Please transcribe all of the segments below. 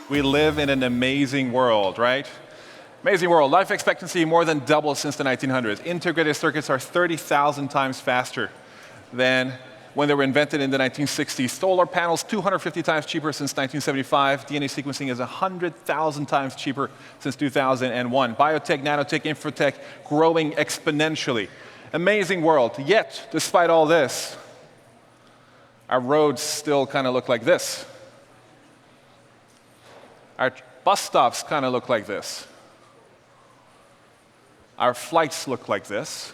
We live in an amazing world, right? Amazing world. Life expectancy more than doubled since the 1900s. Integrated circuits are 30,000 times faster than when they were invented in the 1960s. Solar panels, 250 times cheaper since 1975. DNA sequencing is 100,000 times cheaper since 2001. Biotech, nanotech, infotech growing exponentially. Amazing world. Yet, despite all this, our roads still kind of look like this. Our bus stops kind of look like this. Our flights look like this.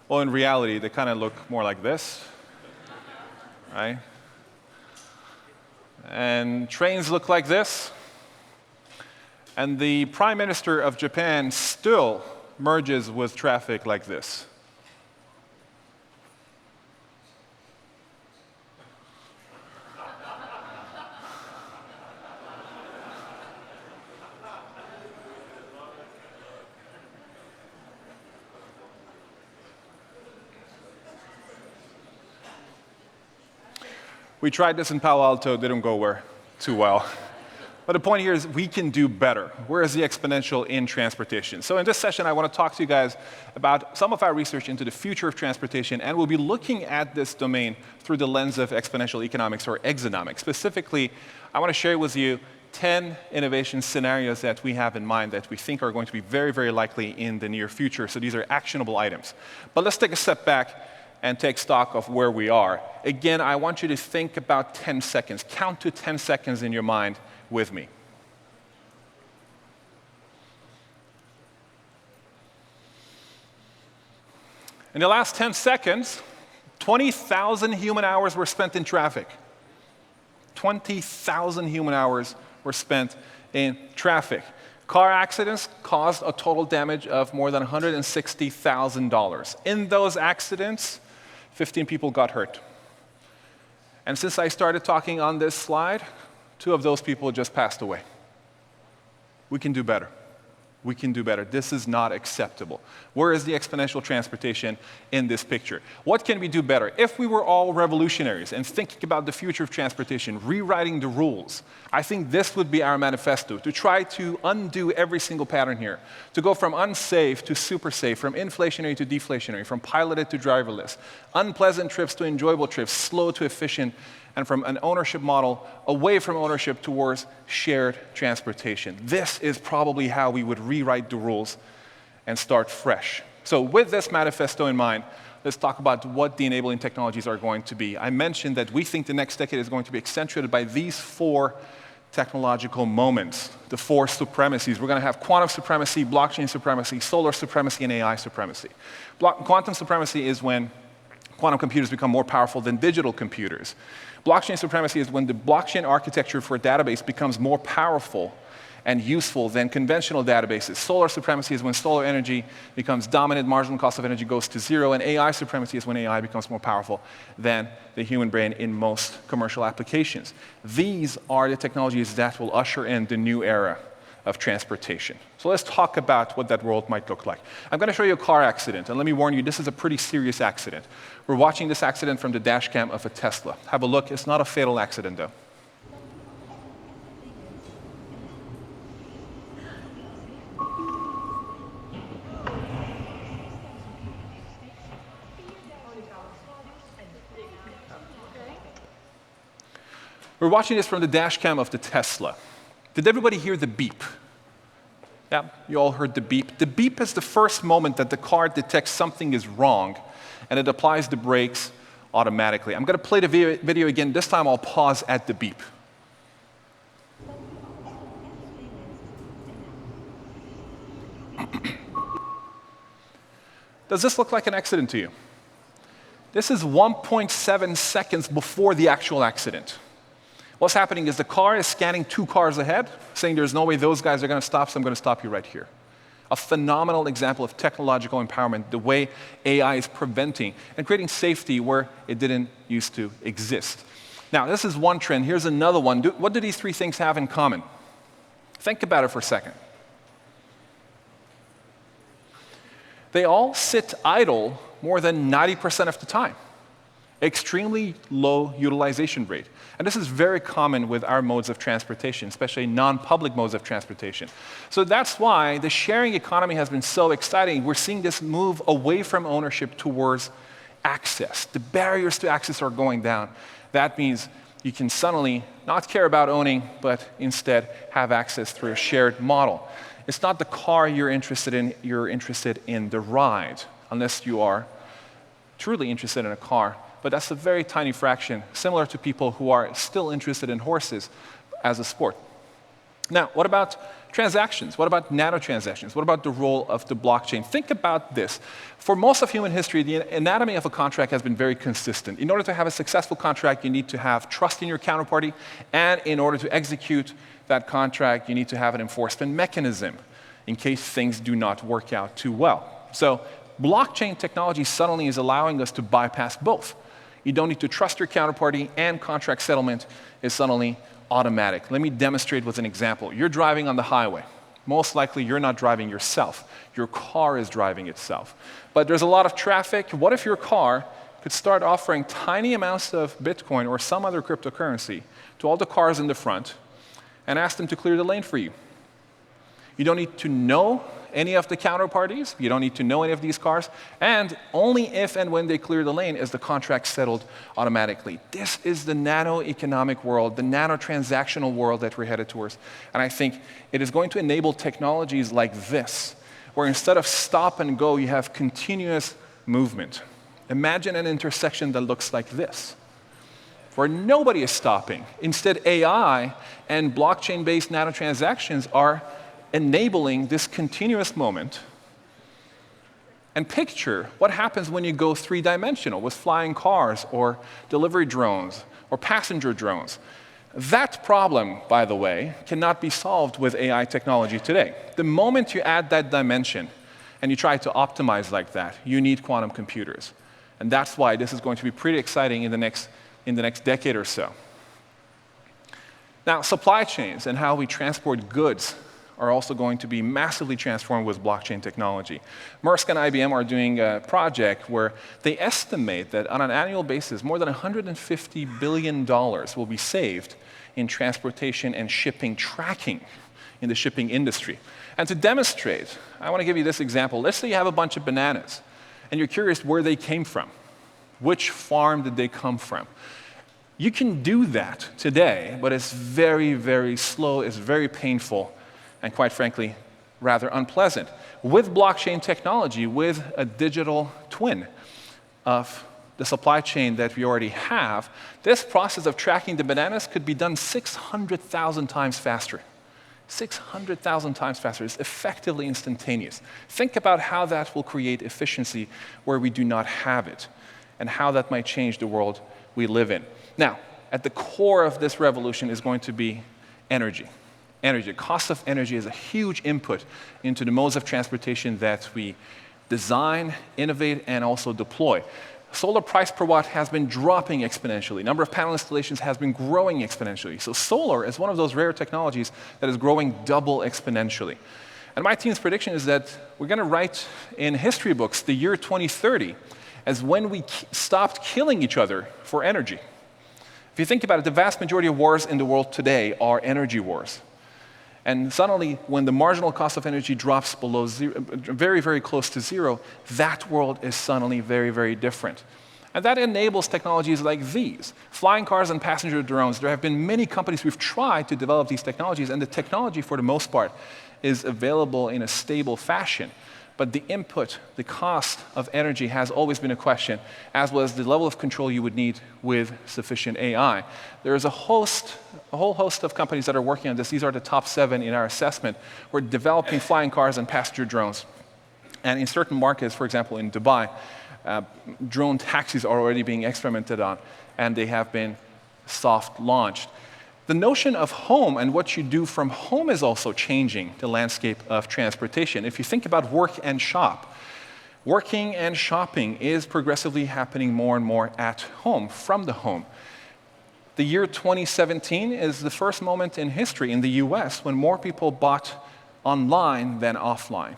Well, in reality, they kind of look more like this, right? And trains look like this. And the Prime Minister of Japan still merges with traffic like this. We tried this in Palo Alto, it didn't go too well. But the point here is we can do better. Where is the exponential in transportation? So in this session, I want to talk to you guys about some of our research into the future of transportation, and we'll be looking at this domain through the lens of exponential economics, or exonomics. Specifically, I want to share with you 10 innovation scenarios that we have in mind that we think are going to be very, very likely in the near future. So these are actionable items. But let's take a step back and take stock of where we are. Again, I want you to think about 10 seconds. Count to 10 seconds in your mind with me. In the last 10 seconds, 20,000 human hours were spent in traffic. 20,000 human hours were spent in traffic. Car accidents caused a total damage of more than $160,000. In those accidents, 15 people got hurt. And since I started talking on this slide, 2 of those people just passed away. We can do better. We can do better. This is not acceptable. Where is the exponential transportation in this picture? What can we do better? If we were all revolutionaries and thinking about the future of transportation, rewriting the rules, I think this would be our manifesto, to try to undo every single pattern here, to go from unsafe to super safe, from inflationary to deflationary, from piloted to driverless, unpleasant trips to enjoyable trips, slow to efficient, and from an ownership model away from ownership towards shared transportation. This is probably how we would rewrite the rules and start fresh. So with this manifesto in mind, let's talk about what the enabling technologies are going to be. I mentioned that we think the next decade is going to be accentuated by these 4 technological moments, the 4 supremacies. We're going to have quantum supremacy, blockchain supremacy, solar supremacy, and AI supremacy. Quantum supremacy is when quantum computers become more powerful than digital computers. Blockchain supremacy is when the blockchain architecture for a database becomes more powerful and useful than conventional databases. Solar supremacy is when solar energy becomes dominant, marginal cost of energy goes to 0, and AI supremacy is when AI becomes more powerful than the human brain in most commercial applications. These are the technologies that will usher in the new era of transportation. So let's talk about what that world might look like. I'm going to show you a car accident, and let me warn you, this is a pretty serious accident. We're watching this accident from the dash cam of a Tesla. Have a look. It's not a fatal accident, though. We're watching this from the dash cam of the Tesla. Did everybody hear the beep? Yeah, you all heard the beep. The beep is the first moment that the car detects something is wrong, and it applies the brakes automatically. I'm going to play the video again. This time I'll pause at the beep. Does this look like an accident to you? This is 1.7 seconds before the actual accident. What's happening is the car is scanning 2 cars ahead, saying there's no way those guys are going to stop, so I'm going to stop you right here. A phenomenal example of technological empowerment, the way AI is preventing and creating safety where it didn't used to exist. Now, this is one trend. Here's another one. What do these 3 things have in common? Think about it for a second. They all sit idle more than 90% of the time. extremely low utilization rate. And this is very common with our modes of transportation, especially non-public modes of transportation. So that's why the sharing economy has been so exciting. We're seeing this move away from ownership towards access. The barriers to access are going down. That means you can suddenly not care about owning, but instead have access through a shared model. It's not the car you're interested in the ride, unless you are truly interested in a car. But that's a very tiny fraction, similar to people who are still interested in horses as a sport. Now, what about transactions? What about nanotransactions? What about the role of the blockchain? Think about this. For most of human history, the anatomy of a contract has been very consistent. In order to have a successful contract, you need to have trust in your counterparty, and in order to execute that contract, you need to have an enforcement mechanism in case things do not work out too well. So blockchain technology suddenly is allowing us to bypass both. You don't need to trust your counterparty, and contract settlement is suddenly automatic. Let me demonstrate with an example. You're driving on the highway. Most likely, you're not driving yourself. Your car is driving itself. But there's a lot of traffic. What if your car could start offering tiny amounts of Bitcoin or some other cryptocurrency to all the cars in the front and ask them to clear the lane for you? You don't need to know any of the counterparties. You don't need to know any of these cars. And only if and when they clear the lane is the contract settled automatically. This is the nano-economic world, the nano-transactional world that we're headed towards. And I think it is going to enable technologies like this, where instead of stop and go, you have continuous movement. Imagine an intersection that looks like this, where nobody is stopping. Instead, AI and blockchain-based nanotransactions are enabling this continuous moment. And picture what happens when you go three-dimensional with flying cars or delivery drones or passenger drones. That problem, by the way, cannot be solved with AI technology today. The moment you add that dimension and you try to optimize like that, you need quantum computers. And that's why this is going to be pretty exciting in the next decade or so. Now, supply chains and how we transport goods are also going to be massively transformed with blockchain technology. Maersk and IBM are doing a project where they estimate that on an annual basis, more than $150 billion will be saved in transportation and shipping tracking in the shipping industry. And to demonstrate, I want to give you this example. Let's say you have a bunch of bananas, and you're curious where they came from. Which farm did they come from? You can do that today, but it's very, very slow, it's very painful, and quite frankly, rather unpleasant. With blockchain technology, with a digital twin of the supply chain that we already have, this process of tracking the bananas could be done 600,000 times faster. 600,000 times faster. It's effectively instantaneous. Think about how that will create efficiency where we do not have it, and how that might change the world we live in. Now, at the core of this revolution is going to be energy. Energy. Cost of energy is a huge input into the modes of transportation that we design, innovate, and also deploy. Solar price per watt has been dropping exponentially. Number of panel installations has been growing exponentially. So solar is one of those rare technologies that is growing double exponentially. And my team's prediction is that we're going to write in history books the year 2030 as when we stopped killing each other for energy. If you think about it, the vast majority of wars in the world today are energy wars. And suddenly, when the marginal cost of energy drops below zero, very, very close to zero, that world is suddenly very, very different. And that enables technologies like these. Flying cars and passenger drones. There have been many companies who've tried to develop these technologies, and the technology, for the most part, is available in a stable fashion. But the input, the cost of energy has always been a question, as was the level of control you would need with sufficient AI. There is a whole host of companies that are working on this. These are the top 7 in our assessment. We're developing flying cars and passenger drones. And in certain markets, for example, in Dubai, drone taxis are already being experimented on, and they have been soft launched. The notion of home and what you do from home is also changing the landscape of transportation. If you think about work and shop, working and shopping is progressively happening more and more at home, from the home. The year 2017 is the first moment in history in the US when more people bought online than offline.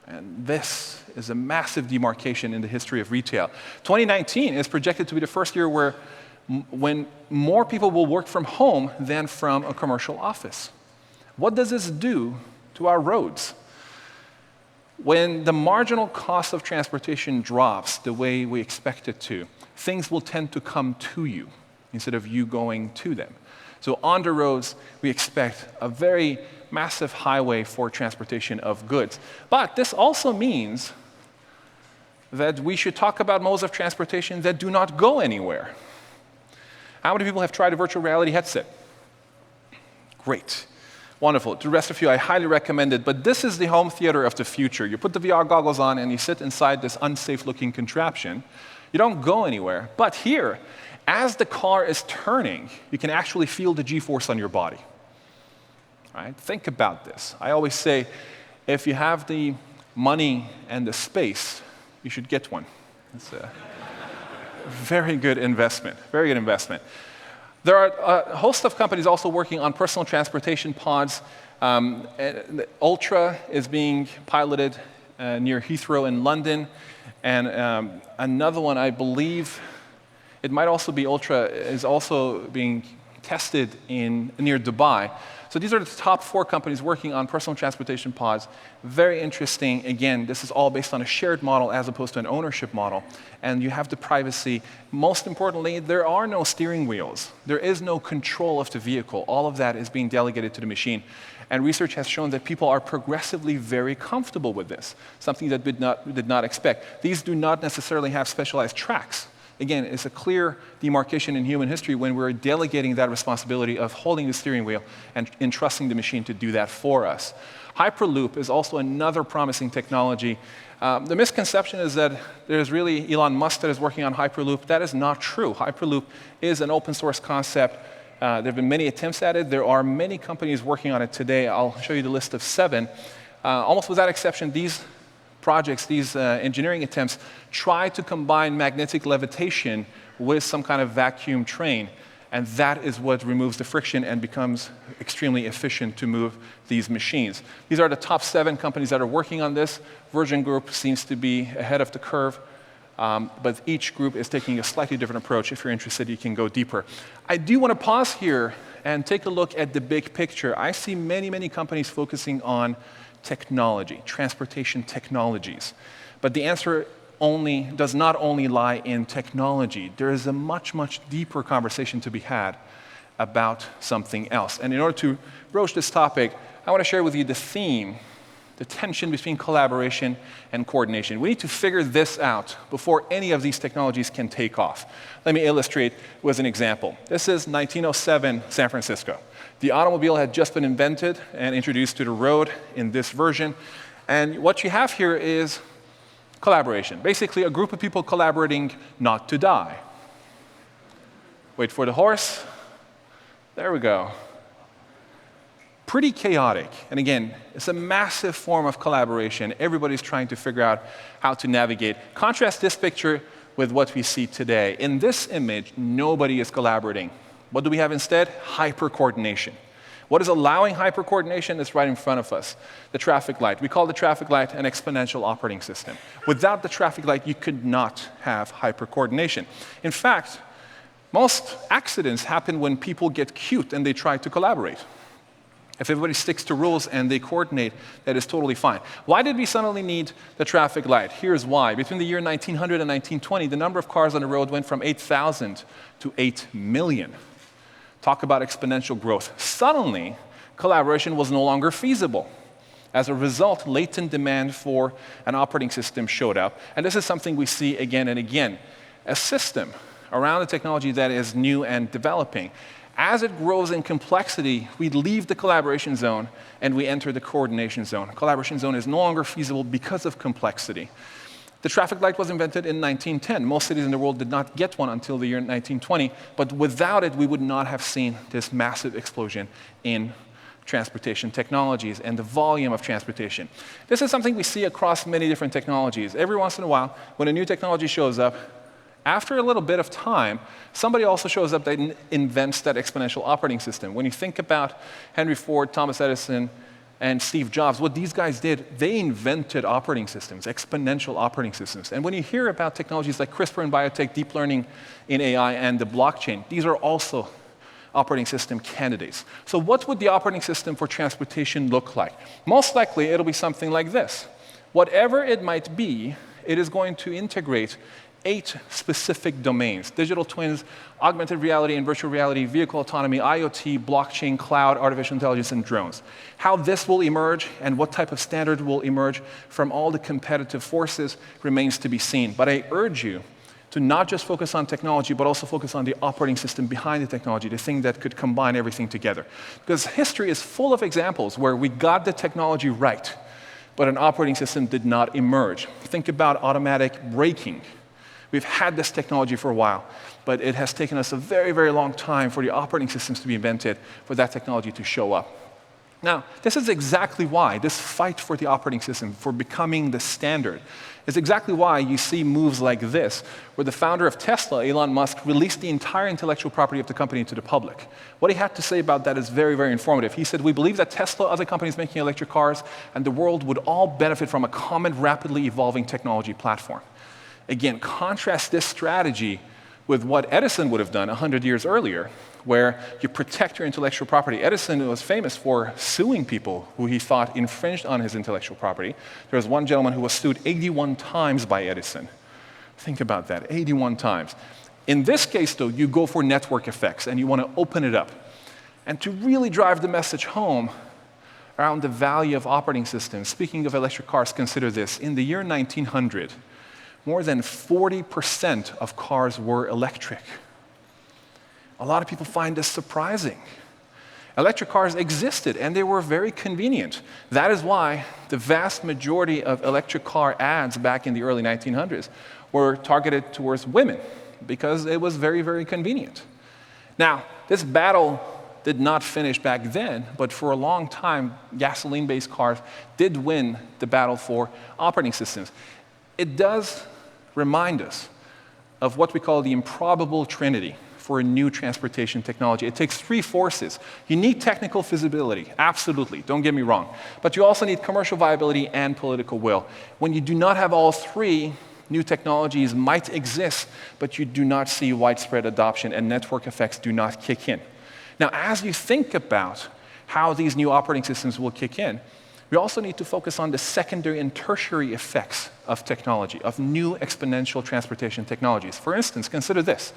And this is a massive demarcation in the history of retail. 2019 is projected to be the first year when more people will work from home than from a commercial office. What does this do to our roads? When the marginal cost of transportation drops the way we expect it to, things will tend to come to you instead of you going to them. So on the roads, we expect a very massive highway for transportation of goods. But this also means that we should talk about modes of transportation that do not go anywhere. How many people have tried a virtual reality headset? Great. Wonderful. To the rest of you, I highly recommend it, but this is the home theater of the future. You put the VR goggles on and you sit inside this unsafe-looking contraption. You don't go anywhere. But here, as the car is turning, you can actually feel the G-force on your body. Right? Think about this. I always say, if you have the money and the space, you should get one. It's a very good investment. Very good investment. There are a host of companies also working on personal transportation pods. Ultra is being piloted near Heathrow in London. And another one, I believe, it might also be Ultra, is also being tested near Dubai. So these are the top 4 companies working on personal transportation pods. Very interesting. Again, this is all based on a shared model as opposed to an ownership model. And you have the privacy. Most importantly, there are no steering wheels. There is no control of the vehicle. All of that is being delegated to the machine. And research has shown that people are progressively very comfortable with this, something that we did not expect. These do not necessarily have specialized tracks. Again, it's a clear demarcation in human history when we're delegating that responsibility of holding the steering wheel and entrusting the machine to do that for us. Hyperloop is also another promising technology. The misconception is that there's really Elon Musk that is working on Hyperloop. That is not true. Hyperloop is an open source concept. There have been many attempts at it. There are many companies working on it today. I'll show you the list of 7. Almost without exception, these projects, these engineering attempts, try to combine magnetic levitation with some kind of vacuum train. And that is what removes the friction and becomes extremely efficient to move these machines. These are the top 7 companies that are working on this. Virgin Group seems to be ahead of the curve. But each group is taking a slightly different approach. If you're interested, you can go deeper. I do want to pause here and take a look at the big picture. I see many, many companies focusing on technology, transportation technologies. But the answer does not only lie in technology. There is a much, much deeper conversation to be had about something else. And in order to broach this topic, I want to share with you the theme, the tension between collaboration and coordination. We need to figure this out before any of these technologies can take off. Let me illustrate with an example. This is 1907 San Francisco. The automobile had just been invented and introduced to the road in this version. And what you have here is collaboration. Basically, a group of people collaborating not to die. Wait for the horse. There we go. Pretty chaotic. And again, it's a massive form of collaboration. Everybody's trying to figure out how to navigate. Contrast this picture with what we see today. In this image, nobody is collaborating. What do we have instead? Hyper-coordination. What is allowing hyper-coordination is right in front of us. The traffic light. We call the traffic light an exponential operating system. Without the traffic light, you could not have hyper-coordination. In fact, most accidents happen when people get cute and they try to collaborate. If everybody sticks to rules and they coordinate, that is totally fine. Why did we suddenly need the traffic light? Here's why. Between the year 1900 and 1920, the number of cars on the road went from 8,000 to 8 million. Talk about exponential growth. Suddenly, collaboration was no longer feasible. As a result, latent demand for an operating system showed up. And this is something we see again and again. A system around a technology that is new and developing. As it grows in complexity, we leave the collaboration zone and we enter the coordination zone. Collaboration zone is no longer feasible because of complexity. The traffic light was invented in 1910. Most cities in the world did not get one until the year 1920, but without it, we would not have seen this massive explosion in transportation technologies and the volume of transportation. This is something we see across many different technologies. Every once in a while, when a new technology shows up, after a little bit of time, somebody also shows up that invents that exponential operating system. When you think about Henry Ford, Thomas Edison, and Steve Jobs, what these guys did, they invented operating systems, exponential operating systems. And when you hear about technologies like CRISPR in biotech, deep learning in AI, and the blockchain, these are also operating system candidates. So what would the operating system for transportation look like? Most likely, it'll be something like this. Whatever it might be, it is going to integrate 8 specific domains: digital twins, augmented reality and virtual reality, vehicle autonomy, IoT, blockchain, cloud, artificial intelligence, and drones. How this will emerge and what type of standard will emerge from all the competitive forces remains to be seen. But I urge you to not just focus on technology, but also focus on the operating system behind the technology, the thing that could combine everything together. Because history is full of examples where we got the technology right, but an operating system did not emerge. Think about automatic braking. We've had this technology for a while, but it has taken us a very, very long time for the operating systems to be invented, for that technology to show up. Now, this is exactly why this fight for the operating system, for becoming the standard, is exactly why you see moves like this, where the founder of Tesla, Elon Musk, released the entire intellectual property of the company to the public. What he had to say about that is very, very informative. He said, "We believe that Tesla, other companies making electric cars, and the world would all benefit from a common, rapidly evolving technology platform." Again, contrast this strategy with what Edison would have done 100 years earlier, where you protect your intellectual property. Edison was famous for suing people who he thought infringed on his intellectual property. There was one gentleman who was sued 81 times by Edison. Think about that, 81 times. In this case, though, you go for network effects, and you want to open it up. And to really drive the message home around the value of operating systems, speaking of electric cars, consider this. In the year 1900, more than 40% of cars were electric. A lot of people find this surprising. Electric cars existed, and they were very convenient. That is why the vast majority of electric car ads back in the early 1900s were targeted towards women, because it was very, very convenient. Now, this battle did not finish back then, but for a long time, gasoline-based cars did win the battle for operating systems. It does remind us of what we call the improbable trinity for a new transportation technology. It takes 3 forces. You need technical feasibility, absolutely, don't get me wrong. But you also need commercial viability and political will. When you do not have all 3, new technologies might exist, but you do not see widespread adoption, and network effects do not kick in. Now, as you think about how these new operating systems will kick in, we also need to focus on the secondary and tertiary effects of technology, of new exponential transportation technologies. For instance, consider this.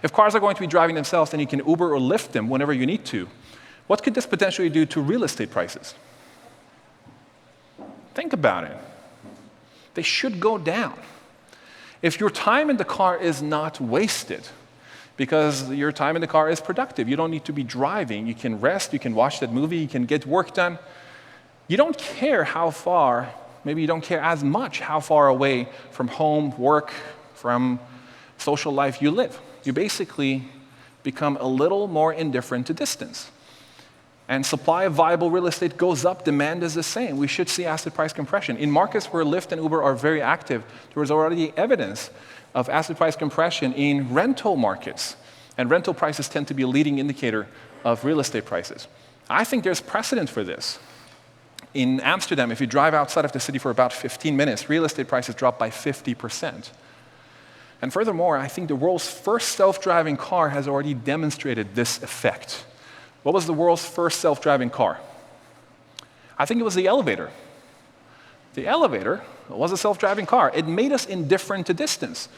If cars are going to be driving themselves and you can Uber or Lyft them whenever you need to, what could this potentially do to real estate prices? Think about it. They should go down. If your time in the car is not wasted, because your time in the car is productive, you don't need to be driving, you can rest, you can watch that movie, you can get work done, you don't care how far, maybe you don't care as much how far away from home, work, from social life you live. You basically become a little more indifferent to distance. And supply of viable real estate goes up, demand is the same. We should see asset price compression. In markets where Lyft and Uber are very active, there is already evidence of asset price compression in rental markets. And rental prices tend to be a leading indicator of real estate prices. I think there's precedent for this. In Amsterdam, if you drive outside of the city for about 15 minutes, real estate prices drop by 50%. And furthermore, I think the world's first self-driving car has already demonstrated this effect. What was the world's first self-driving car? I think it was the elevator. The elevator was a self-driving car. It made us indifferent to distance.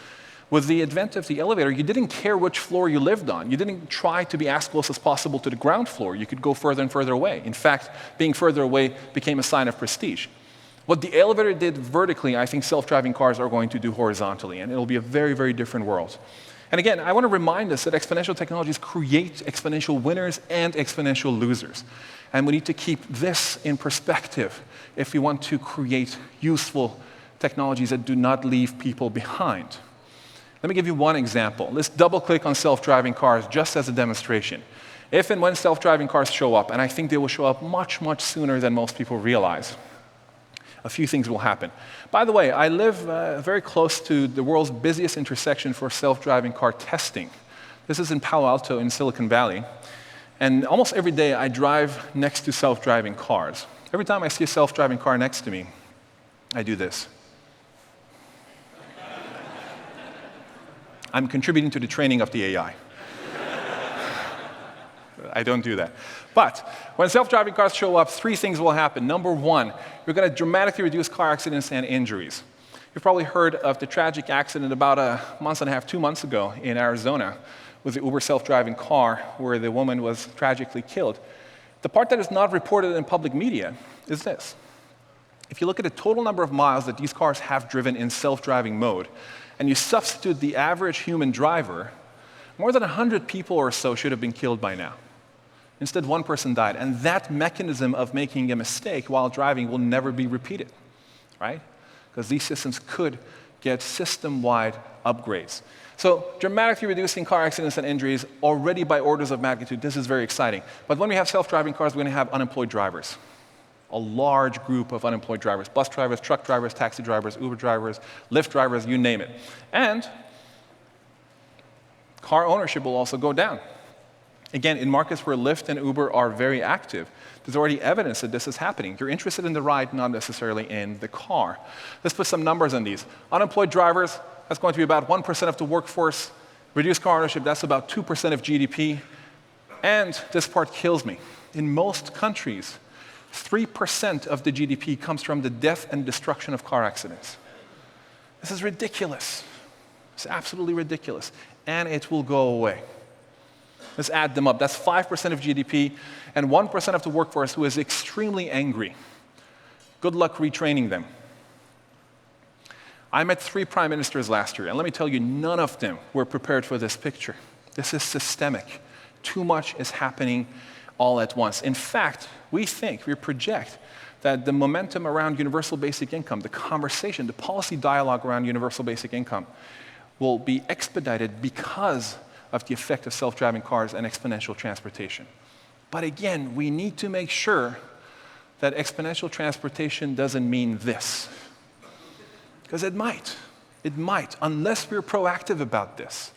With the advent of the elevator, you didn't care which floor you lived on. You didn't try to be as close as possible to the ground floor. You could go further and further away. In fact, being further away became a sign of prestige. What the elevator did vertically, I think self-driving cars are going to do horizontally, and it'll be a very, very different world. And again, I want to remind us that exponential technologies create exponential winners and exponential losers. And we need to keep this in perspective if we want to create useful technologies that do not leave people behind. Let me give you one example. Let's double-click on self-driving cars just as a demonstration. If and when self-driving cars show up, and I think they will show up much, much sooner than most people realize, a few things will happen. By the way, I live very close to the world's busiest intersection for self-driving car testing. This is in Palo Alto in Silicon Valley. And almost every day I drive next to self-driving cars. Every time I see a self-driving car next to me, I do this. I'm contributing to the training of the AI. I don't do that. But when self-driving cars show up, three things will happen. Number one, you're going to dramatically reduce car accidents and injuries. You've probably heard of the tragic accident about a month and a half, 2 months ago in Arizona with the Uber self-driving car where the woman was tragically killed. The part that is not reported in public media is this. If you look at the total number of miles that these cars have driven in self-driving mode, and you substitute the average human driver, more than 100 people or so should have been killed by now. Instead, one person died. And that mechanism of making a mistake while driving will never be repeated, right? Because these systems could get system-wide upgrades. So dramatically reducing car accidents and injuries already by orders of magnitude, this is very exciting. But when we have self-driving cars, we're going to have unemployed drivers. A large group of unemployed drivers, bus drivers, truck drivers, taxi drivers, Uber drivers, Lyft drivers, you name it. And car ownership will also go down. Again, in markets where Lyft and Uber are very active, there's already evidence that this is happening. You're interested in the ride, not necessarily in the car. Let's put some numbers on these. Unemployed drivers, that's going to be about 1% of the workforce. Reduced car ownership, that's about 2% of GDP. And this part kills me. In most countries, 3% of the GDP comes from the death and destruction of car accidents. This is ridiculous. It's absolutely ridiculous. And it will go away. Let's add them up. That's 5% of GDP and 1% of the workforce who is extremely angry. Good luck retraining them. I met 3 prime ministers last year, and let me tell you, none of them were prepared for this picture. This is systemic. Too much is happening all at once. In fact, we project that the momentum around universal basic income, the conversation, the policy dialogue around universal basic income will be expedited because of the effect of self-driving cars and exponential transportation. But again, we need to make sure that exponential transportation doesn't mean this. Because it might, unless we're proactive about this.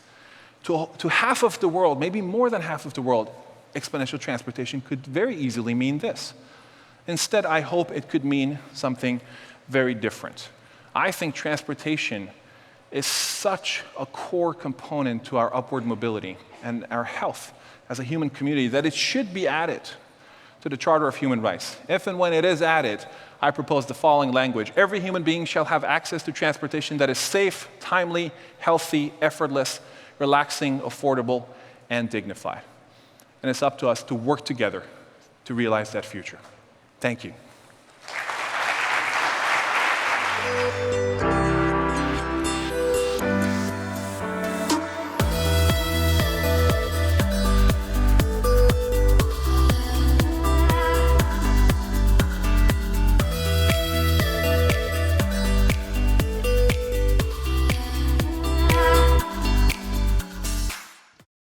To half of the world, maybe more than half of the world, exponential transportation could very easily mean this. Instead, I hope it could mean something very different. I think transportation is such a core component to our upward mobility and our health as a human community that it should be added to the Charter of Human Rights. If and when it is added, I propose the following language. Every human being shall have access to transportation that is safe, timely, healthy, effortless, relaxing, affordable, and dignified. And it's up to us to work together to realize that future. Thank you.